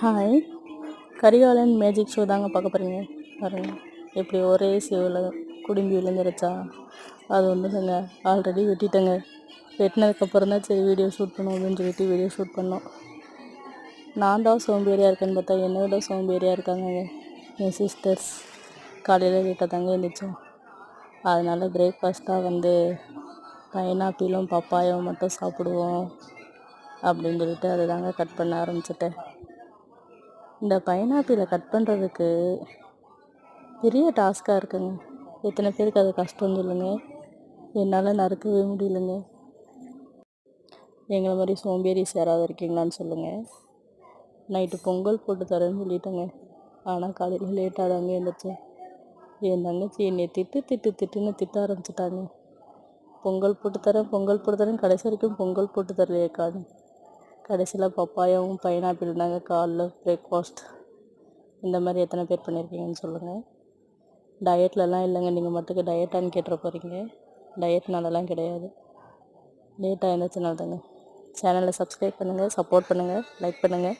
Hi, Karikalan magic show தாங்க பார்க்க போகிறீங்க. பாருங்கள் எப்படி ஒரே சேவில் குடும்பி விழுந்துருச்சா. அது இல்லைங்க, ஆல்ரெடி வெட்டிட்டேங்க. வெட்டினதுக்கப்புறம் தான் சரி வீடியோ ஷூட் பண்ணுவோம் அப்படின்னு சொல்லிட்டு வீடியோ ஷூட் பண்ணோம். நான் தான் சோம்பேறியாக இருக்கேன்னு பார்த்தா என்னை விட சோம்பேறியாக இருக்காங்கங்க என் சிஸ்டர்ஸ். காலையில் லேட்டாக தாங்க எழுந்திரிச்சோம். அதனால் பிரேக்ஃபாஸ்ட்டாக பைனாப்பிளும் பப்பாயாவும் மட்டும் சாப்பிடுவோம் அப்படின்னு சொல்லிட்டு அதை தாங்க கட் பண்ண ஆரம்பிச்சிட்டேன். இந்த பைனாப்பிளை கட் பண்ணுறதுக்கு பெரிய டாஸ்க்காக இருக்குங்க. எத்தனை பேருக்கு அது கஷ்டம் சொல்லுங்கள். என்னால் நறுக்கவே முடியலைங்க. எங்களை மாதிரி சோம்பேறிஸ் யாராவது இருக்கீங்களான்னு சொல்லுங்கள். நைட்டு பொங்கல் போட்டு தரேன்னு சொல்லிட்டேங்க. ஆனால் காலையில் லேட்டாக தாங்க எழுந்திரிச்சேன். என் தங்கச்சி என்னை திட்டுன்னு திட்ட ஆரம்பிச்சிட்டாங்க. பொங்கல் போட்டு தரேன் கடைசி வரைக்கும் பொங்கல் போட்டு தரலையேக்கான்னு. கடைசியில் பப்பாயாவும் பைனாப்பிள் தாங்க காலைல பிரேக்ஃபாஸ்ட். இந்த மாதிரி எத்தனை பேர் பண்ணியிருக்கீங்கன்னு சொல்லுங்கள். டயட்லலாம் இல்லைங்க. நீங்கள் மட்டுக்கு டயட்டான்னு கேட்டுற போகிறீங்க. டயட்னாலலாம் கிடையாது, லேட்டாக எழுந்திரிச்சனால தாங்க. சேனலை சப்ஸ்கிரைப் பண்ணுங்கள், சப்போர்ட் பண்ணுங்கள், லைக் பண்ணுங்கள்.